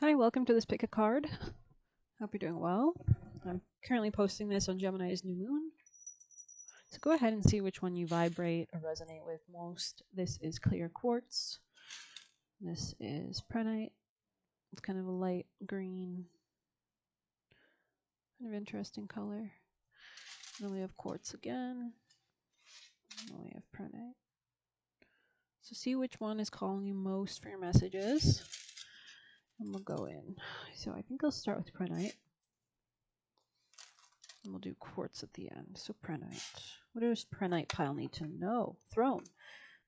Hi, welcome to this pick a card. Hope you're doing well. I'm currently posting this on Gemini's new moon. So go ahead and see which one you vibrate or resonate with most. This is clear quartz. This is prehnite. It's kind of a light green, kind of interesting color. Then we have quartz again. And then we have prehnite. So see which one is calling you most for your messages. And we'll go in. So I think I'll start with prehnite. And we'll do quartz at the end. So prehnite. What does prehnite pile need to know? Throne.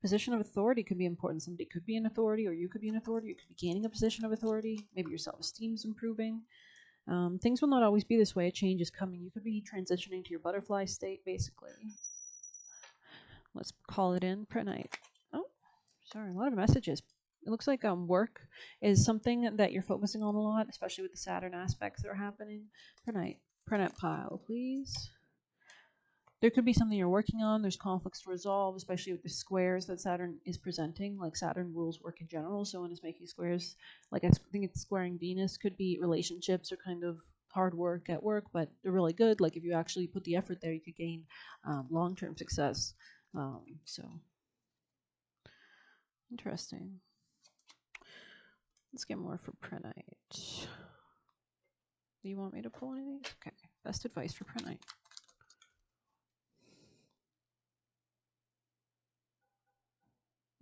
Position of authority could be important. Somebody could be an authority, or you could be an authority. You could be gaining a position of authority. Maybe your self-esteem is improving. Things will not always be this way. A change is coming. You could be transitioning to your butterfly state, basically. Let's call it in. Prehnite. Oh, sorry, a lot of messages. It looks like work is something that you're focusing on a lot, especially with the Saturn aspects that are happening. Prehnite. Prehnite pile, please. There could be something you're working on. There's conflicts to resolve, especially with the squares that Saturn is presenting. Like Saturn rules work in general, so when it's making squares, like I think it's squaring Venus, could be relationships or kind of hard work at work, but they're really good. Like if you actually put the effort there, you could gain long-term success. So interesting. Let's get more for prehnite. Do you want me to pull anything? Okay. Best advice for prehnite.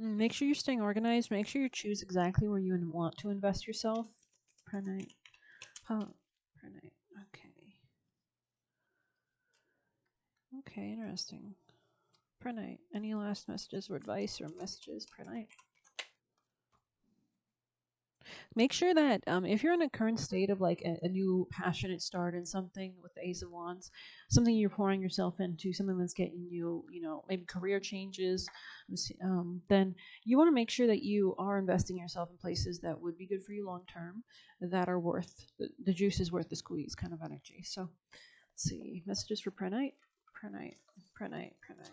Make sure you're staying organized. Make sure you choose exactly where you want to invest yourself. Prehnite. Oh, prehnite. Okay. Okay, interesting. Prehnite. Any last messages or advice or messages? Prehnite. Make sure that if you're in a current state of like a new passionate start in something with the Ace of Wands, something you're pouring yourself into, something that's getting you, maybe career changes, then you want to make sure that you are investing yourself in places that would be good for you long term, that are worth the juice is worth the squeeze kind of energy. So let's see messages for prehnite, prehnite, prehnite, prehnite.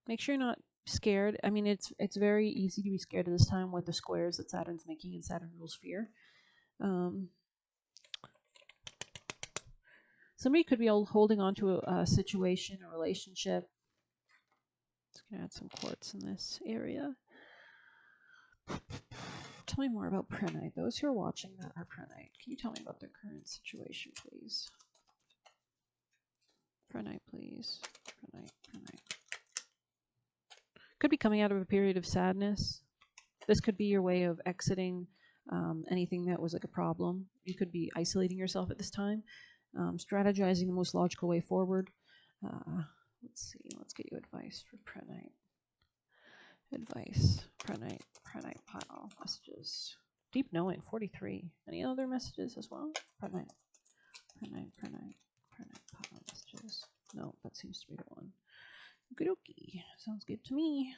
Make sure you're not scared. I mean, it's very easy to be scared at this time with the squares that Saturn's making, and Saturn rules fear. Um, Somebody could be holding on to a situation, a relationship. Let's gonna add some quartz in this area. Tell me more about prehnite. Those who are watching that are prehnite. Can you tell me about their current situation, please? Prehnite, please. Prehnite, prehnite. Could be coming out of a period of sadness. This could be your way of exiting anything that was like a problem. You could be isolating yourself at this time, strategizing the most logical way forward. Let's see. Let's get you advice for prehnite. Advice. Prehnite pile. Messages. Deep knowing. 43. Any other messages as well? Prehnite. Prehnite pile messages. No, that seems to be the one. Okie dokie. Sounds good to me.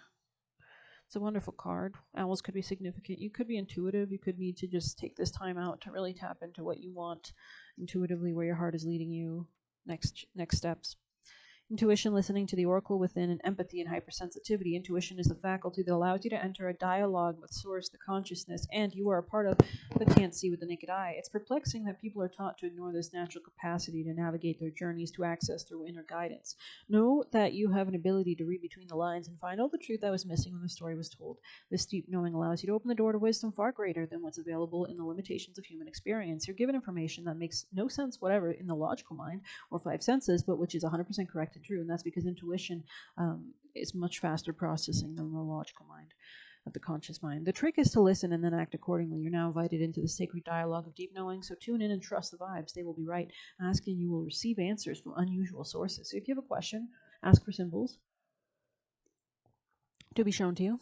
It's a wonderful card. Owls could be significant. You could be intuitive. You could need to just take this time out to really tap into what you want intuitively, where your heart is leading you. Next steps. Intuition, listening to the oracle within, and empathy and hypersensitivity. Intuition is the faculty that allows you to enter a dialogue with source, the consciousness, and you are a part of but can't see with the naked eye. It's perplexing that people are taught to ignore this natural capacity to navigate their journeys to access through inner guidance. Know that you have an ability to read between the lines and find all the truth that was missing when the story was told. This deep knowing allows you to open the door to wisdom far greater than what's available in the limitations of human experience. You're given information that makes no sense whatever in the logical mind or five senses, but which is 100% correct and true, and that's because intuition is much faster processing than the logical mind of the conscious mind. The trick is to listen and then act accordingly. You're now invited into the sacred dialogue of deep knowing, so tune in and trust the vibes. They will be right. Ask and you will receive answers from unusual sources. So if you have a question, ask for symbols to be shown to you.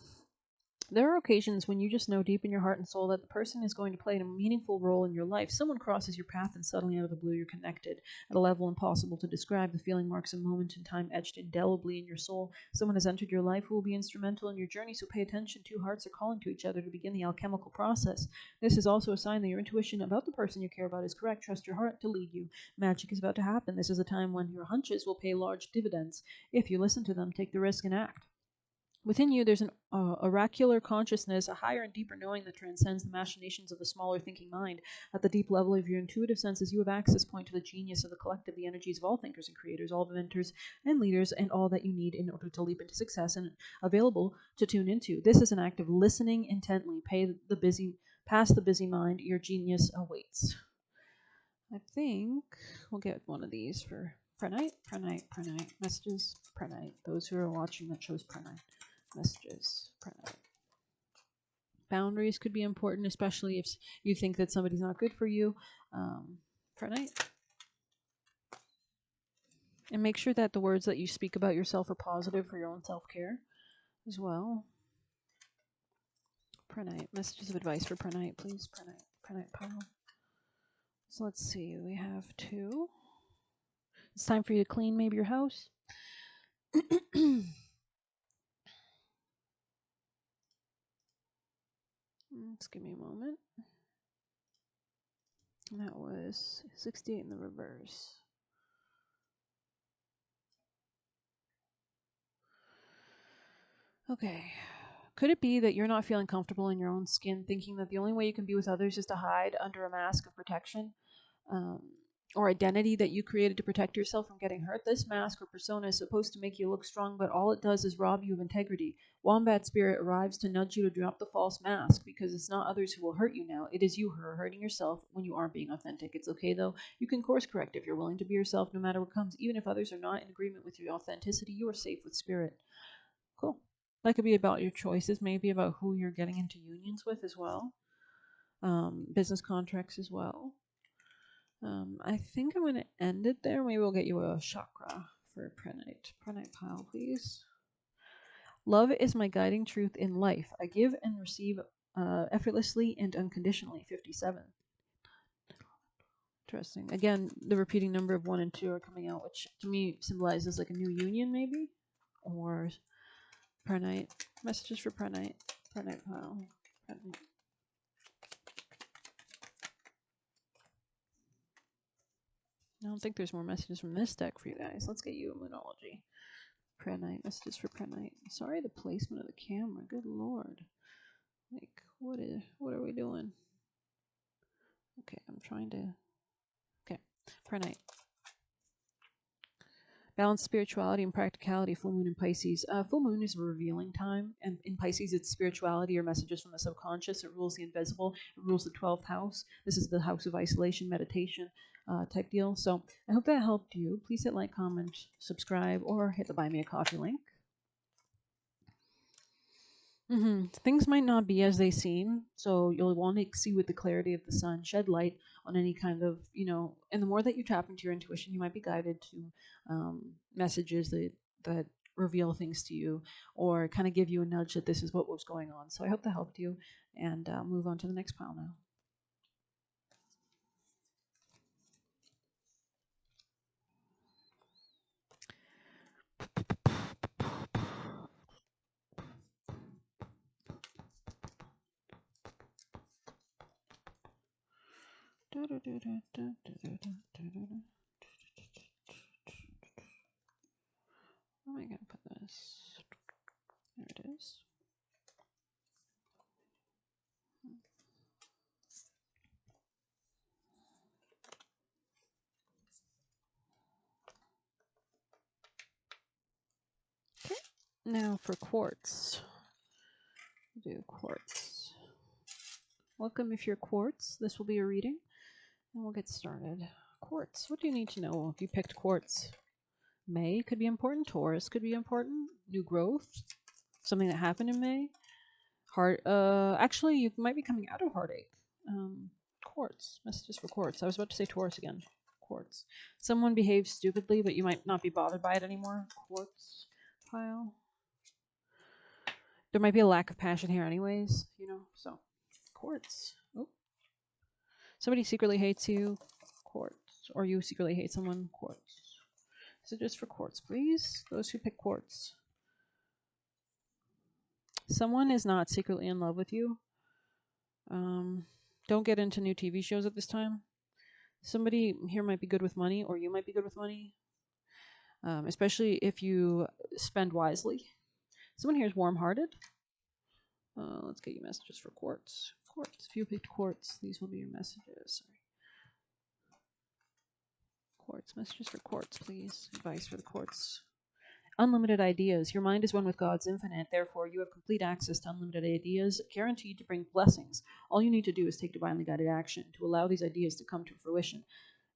There are occasions when you just know deep in your heart and soul that the person is going to play a meaningful role in your life. Someone crosses your path and suddenly out of the blue you're connected at a level impossible to describe. The feeling marks a moment in time etched indelibly in your soul. Someone has entered your life who will be instrumental in your journey, so pay attention. Two hearts are calling to each other to begin the alchemical process. This is also a sign that your intuition about the person you care about is correct. Trust your heart to lead you. Magic is about to happen. This is a time when your hunches will pay large dividends. If you listen to them, take the risk and act. Within you, there's an oracular consciousness, a higher and deeper knowing that transcends the machinations of the smaller thinking mind. At the deep level of your intuitive senses, you have access point to the genius of the collective, the energies of all thinkers and creators, all inventors and leaders, and all that you need in order to leap into success and available to tune into. This is an act of listening intently. Past the busy mind, your genius awaits. I think we'll get one of these for Prehnite. Messages, Prehnite. Those who are watching that chose Prehnite. Messages, Prehnite. Boundaries could be important, especially if you think that somebody's not good for you. Prehnite. And make sure that the words that you speak about yourself are positive for your own self-care as well. Prehnite. Messages of advice for Prehnite, please. Prehnite pile. So let's see. We have 2. It's time for you to clean maybe your house. Just give me a moment. And that was 68 in the reverse. Okay. Could it be that you're not feeling comfortable in your own skin, thinking that the only way you can be with others is to hide under a mask of protection or identity that you created to protect yourself from getting hurt? This mask or persona is supposed to make you look strong, but all it does is rob you of integrity. Wombat Spirit arrives to nudge you to drop the false mask, because it's not others who will hurt you now. It is you who are hurting yourself when you aren't being authentic. It's okay, though. You can course correct if you're willing to be yourself no matter what comes. Even if others are not in agreement with your authenticity, you are safe with Spirit. Cool. That could be about your choices, maybe about who you're getting into unions with as well. Business contracts as well. I think I'm going to end it there. Maybe we'll get you a chakra for Prehnite. Prehnite pile, please. Love is my guiding truth in life. I give and receive effortlessly and unconditionally. 57. Interesting. Again, the repeating number of 1 and 2 are coming out, which to me symbolizes like a new union, maybe? Or Prehnite. Messages for Prehnite. Prehnite pile. Prehnite. I don't think there's more messages from this deck for you guys. Let's get you a Moonology. Prehnite. Messages for Prehnite. Sorry, the placement of the camera. Good lord. Like, what are we doing? Okay, I'm trying to... Okay. Prehnite. Balance spirituality and practicality. Full moon in Pisces. Full moon is a revealing time, and in Pisces it's spirituality or messages from the subconscious. It rules the invisible. It rules the 12th house. This is the house of isolation, meditation type deal. So I hope that helped you. Please hit like, comment, subscribe, or hit the buy me a coffee link. Things might not be as they seem, so you'll want to see with the clarity of the sun, shed light on any kind of, and the more that you tap into your intuition, you might be guided to messages that reveal things to you or kind of give you a nudge that this is what was going on. So I hope that helped you, and move on to the next pile now. Where am I going to put this? There it is. Okay. Now for quartz. Do quartz. Welcome if you're quartz. This will be a reading, and we'll get started. Quartz. What do you need to know if you picked quartz? May could be important. Taurus could be important. New growth. Something that happened in May. Actually, you might be coming out of heartache. Quartz. Messages for quartz. I was about to say Taurus again. Quartz. Someone behaves stupidly, but you might not be bothered by it anymore. Quartz pile. There might be a lack of passion here anyways, so quartz. Oh. Somebody secretly hates you. Quartz. Or you secretly hate someone. Quartz. So just for quartz, please. Those who pick quartz. Someone is not secretly in love with you. Don't get into new TV shows at this time. Somebody here might be good with money, or you might be good with money. Especially if you spend wisely. Someone here is warm-hearted. Let's get you messages for quartz. Quartz. If you picked quartz, these will be your messages. Sorry. Quartz. Messages for quartz, please. Advice for the quartz. Unlimited ideas. Your mind is one with God's infinite. Therefore, you have complete access to unlimited ideas, guaranteed to bring blessings. All you need to do is take divinely guided action to allow these ideas to come to fruition.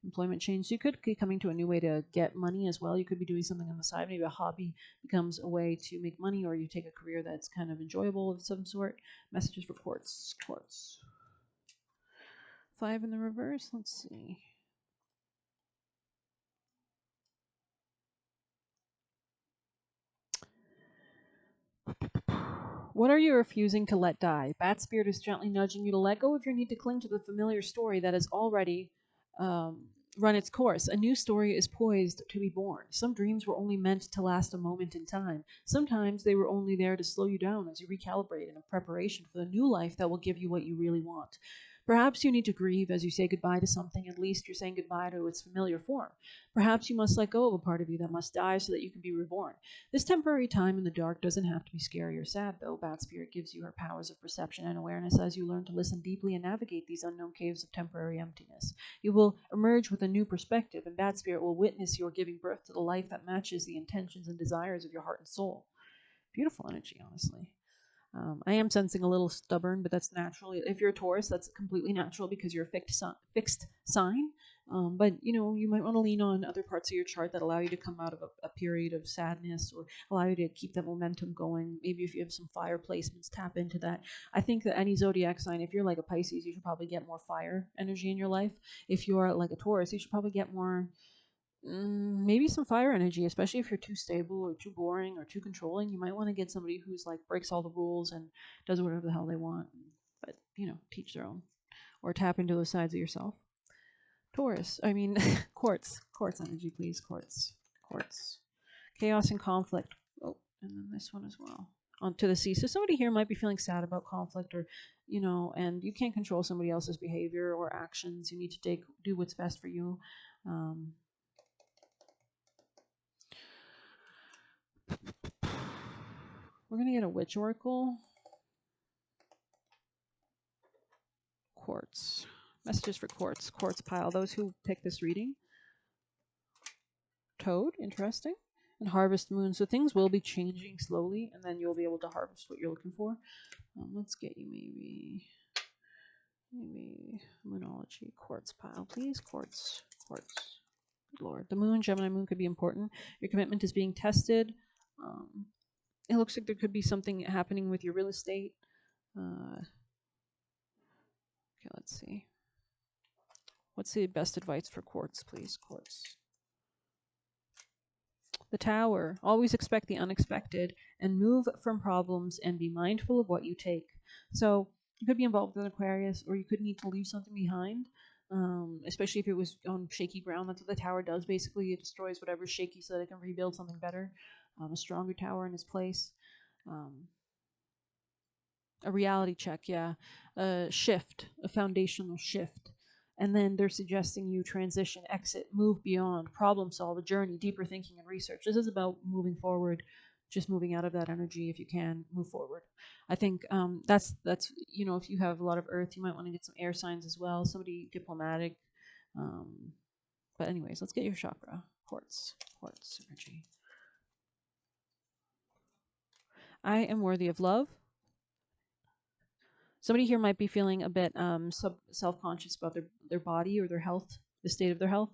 Employment change. So you could be coming to a new way to get money as well. You could be doing something on the side. Maybe a hobby becomes a way to make money, or you take a career that's kind of enjoyable of some sort. Messages for quartz. Quartz. 5 in the reverse. Let's see. What are you refusing to let die? Bat Spirit is gently nudging you to let go of your need to cling to the familiar story that has already run its course. A new story is poised to be born. Some dreams were only meant to last a moment in time. Sometimes they were only there to slow you down as you recalibrate in a preparation for the new life that will give you what you really want. Perhaps you need to grieve as you say goodbye to something. At least you're saying goodbye to its familiar form. Perhaps you must let go of a part of you that must die so that you can be reborn. This temporary time in the dark doesn't have to be scary or sad, though. Bat Spirit gives you her powers of perception and awareness as you learn to listen deeply and navigate these unknown caves of temporary emptiness. You will emerge with a new perspective, and Bat Spirit will witness your giving birth to the life that matches the intentions and desires of your heart and soul. Beautiful energy, honestly. I am sensing a little stubborn, but that's natural. If you're a Taurus, that's completely natural because you're a fixed sign. But you might want to lean on other parts of your chart that allow you to come out of a period of sadness, or allow you to keep that momentum going. Maybe if you have some fire placements, tap into that. I think that any zodiac sign, if you're like a Pisces, you should probably get more fire energy in your life. If you're like a Taurus, you should probably get more maybe some fire energy, especially if you're too stable or too boring or too controlling. You might want to get somebody who's like breaks all the rules and does whatever the hell they want. But teach their own, or tap into those sides of yourself. Taurus, I mean, quartz energy, please. Quartz, chaos and conflict. Oh, and then this one as well. Onto the sea. So somebody here might be feeling sad about conflict, or and you can't control somebody else's behavior or actions. You need to do what's best for you. We're going to get a witch oracle. Quartz. Messages for quartz. Quartz pile. Those who pick this reading. Toad. Interesting. And harvest moon. So things will be changing slowly, and then you'll be able to harvest what you're looking for. Let's get you maybe moonology. Quartz pile, please. Quartz. Good Lord. The moon, Gemini moon, could be important. Your commitment is being tested. It looks like there could be something happening with your real estate. Okay, let's see. What's the best advice for quartz, please? Quartz. The Tower. Always expect the unexpected and move from problems and be mindful of what you take. So you could be involved with an Aquarius, or you could need to leave something behind, especially if it was on shaky ground. That's what the Tower does. Basically, it destroys whatever's shaky so that it can rebuild something better, a stronger tower in its place. A reality check, yeah. A shift, a foundational shift. And then they're suggesting you transition, exit, move beyond, problem solve, a journey, deeper thinking and research. This is about moving forward, just moving out of that energy if you can, move forward. I think that's if you have a lot of earth, you might want to get some air signs as well, somebody diplomatic. But anyways, let's get your chakra. Quartz energy. I am worthy of love. Somebody here might be feeling a bit self-conscious about their body or their health, the state of their health.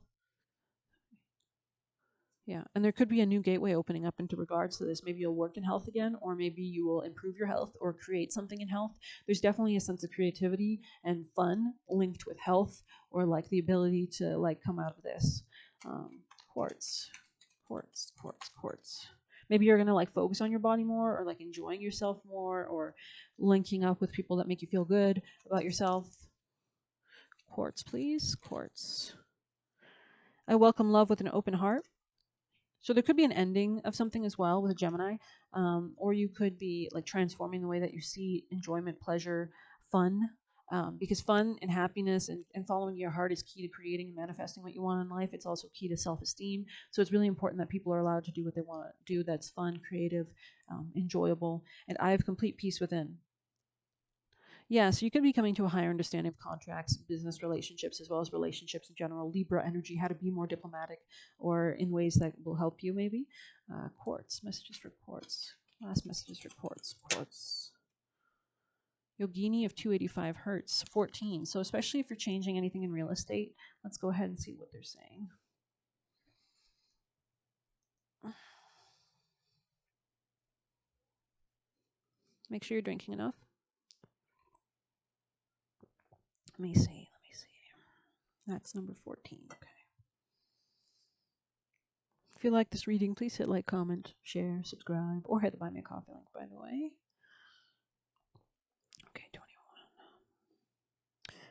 Yeah, and there could be a new gateway opening up into regards to this. Maybe you'll work in health again, or maybe you will improve your health or create something in health. There's definitely a sense of creativity and fun linked with health, or like the ability to like come out of this. Quartz. Maybe you're gonna like focus on your body more, or like enjoying yourself more, or linking up with people that make you feel good about yourself. Quartz, please. Quartz. I welcome love with an open heart. So there could be an ending of something as well with a Gemini, or you could be like transforming the way that you see enjoyment, pleasure, fun, because fun and happiness and following your heart is key to creating and manifesting what you want in life. It's also key to self-esteem. So it's really important that people are allowed to do what they want to do that's fun, creative, enjoyable. And I have complete peace within. Yeah, so you could be coming to a higher understanding of contracts, business relationships, as well as relationships in general. Libra energy, how to be more diplomatic or in ways that will help you, maybe. Quartz, messages for quartz. Last messages for quartz. Quartz. Yogini of 285 hertz, 14. So especially if you're changing anything in real estate, let's go ahead and see what they're saying. Make sure you're drinking enough. Let me see. That's number 14. Okay. If you like this reading, please hit like, comment, share, subscribe, or hit the Buy Me a Coffee link, by the way. Okay, 21.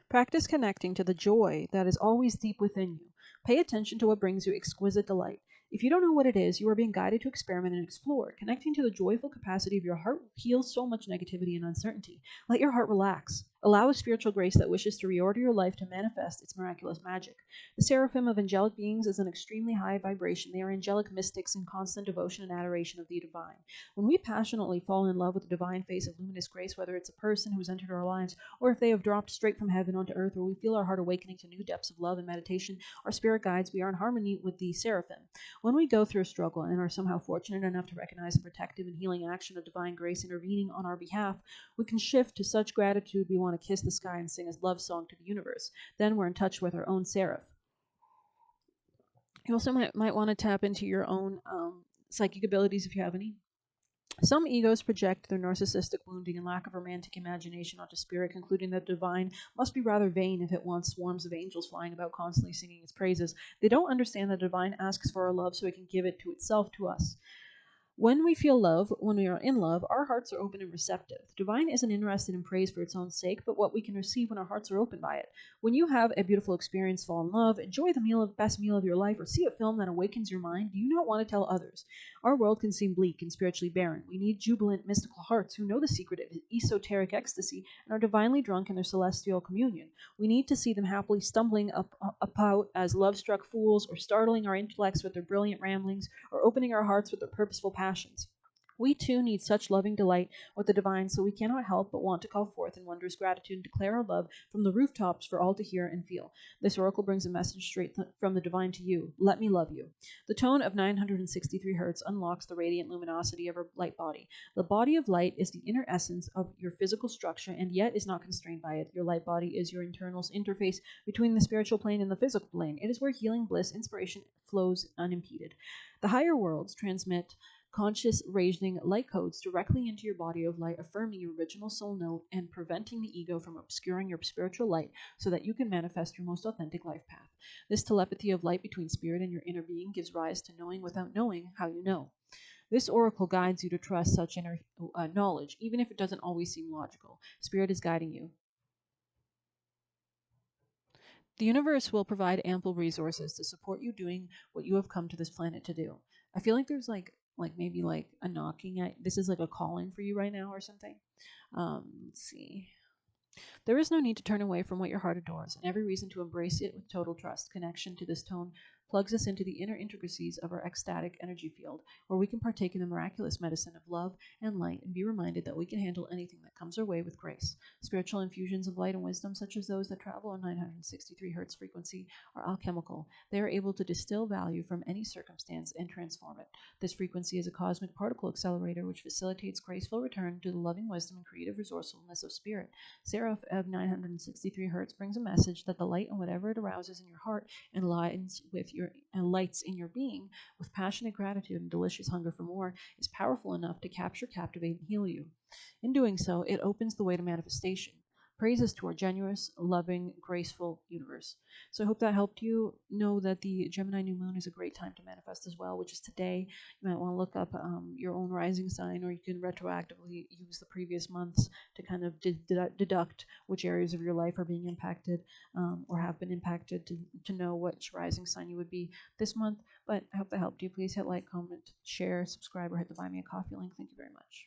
Practice connecting to the joy that is always deep within you. Pay attention to what brings you exquisite delight. If you don't know what it is, you are being guided to experiment and explore. Connecting to the joyful capacity of your heart will heal so much negativity and uncertainty. Let your heart relax. Allow a spiritual grace that wishes to reorder your life to manifest its miraculous magic. The seraphim of angelic beings is an extremely high vibration. They are angelic mystics in constant devotion and adoration of the divine. When we passionately fall in love with the divine face of luminous grace, whether it's a person who's entered our lives or if they have dropped straight from heaven onto earth, where we feel our heart awakening to new depths of love and meditation, our spirit guides, we are in harmony with the seraphim. When we go through a struggle and are somehow fortunate enough to recognize the protective and healing action of divine grace intervening on our behalf, we can shift to such gratitude we want to kiss the sky and sing a love song to the universe. Then we're in touch with our own seraph. You also might want to tap into your own psychic abilities if you have any. Some egos project their narcissistic wounding and lack of romantic imagination onto spirit, concluding that the divine must be rather vain if it wants swarms of angels flying about constantly singing its praises. They don't understand that the divine asks for our love so it can give it to itself to us. When we feel love, when we are in love, our hearts are open and receptive. The divine isn't interested in praise for its own sake, but what we can receive when our hearts are open by it. When you have a beautiful experience, fall in love, enjoy the best meal of your life, or see a film that awakens your mind, do you not want to tell others? Our world can seem bleak and spiritually barren. We need jubilant, mystical hearts who know the secret of esoteric ecstasy and are divinely drunk in their celestial communion. We need to see them happily stumbling about as love-struck fools, or startling our intellects with their brilliant ramblings, or opening our hearts with their purposeful passions. We too need such loving delight with the divine, so we cannot help but want to call forth in wondrous gratitude and declare our love from the rooftops for all to hear and feel. This oracle brings a message straight from the divine to you. Let me love you. The tone of 963 hertz unlocks the radiant luminosity of our light body. The body of light is the inner essence of your physical structure and yet is not constrained by it. Your light body is your internal interface between the spiritual plane and the physical plane. It is where healing, bliss, inspiration flows unimpeded. The higher worlds transmit conscious raising light codes directly into your body of light, affirming your original soul note and preventing the ego from obscuring your spiritual light so that you can manifest your most authentic life path. This telepathy of light between spirit and your inner being gives rise to knowing without knowing how you know. This oracle guides you to trust such inner knowledge, even if it doesn't always seem logical. Spirit is guiding you. The universe will provide ample resources to support you doing what you have come to this planet to do. I feel like there's maybe like a knocking at this is like a calling for you right now or something. Let's see. There is no need to turn away from what your heart adores, and every reason to embrace it with total trust. Connection to this tone plugs us into the inner intricacies of our ecstatic energy field, where we can partake in the miraculous medicine of love and light and be reminded that we can handle anything that comes our way with grace. Spiritual infusions of light and wisdom, such as those that travel on 963 hertz frequency, are alchemical. They are able to distill value from any circumstance and transform it. This frequency is a cosmic particle accelerator which facilitates graceful return to the loving wisdom and creative resourcefulness of spirit. Seraph of 963 hertz brings a message that the light and whatever it arouses in your heart and lights in your being with passionate gratitude and delicious hunger for more is powerful enough to capture, captivate, and heal you. In doing so, it opens the way to manifestation. Praises to our generous, loving, graceful universe. So I hope that helped you. Know that the Gemini new moon is a great time to manifest as well, which is today. You might want to look up your own rising sign, or you can retroactively use the previous months to kind of deduct which areas of your life are being impacted or have been impacted to know which rising sign you would be this month. But I hope that helped you. Please hit like, comment, share, subscribe, or hit the Buy Me a Coffee link. Thank you very much.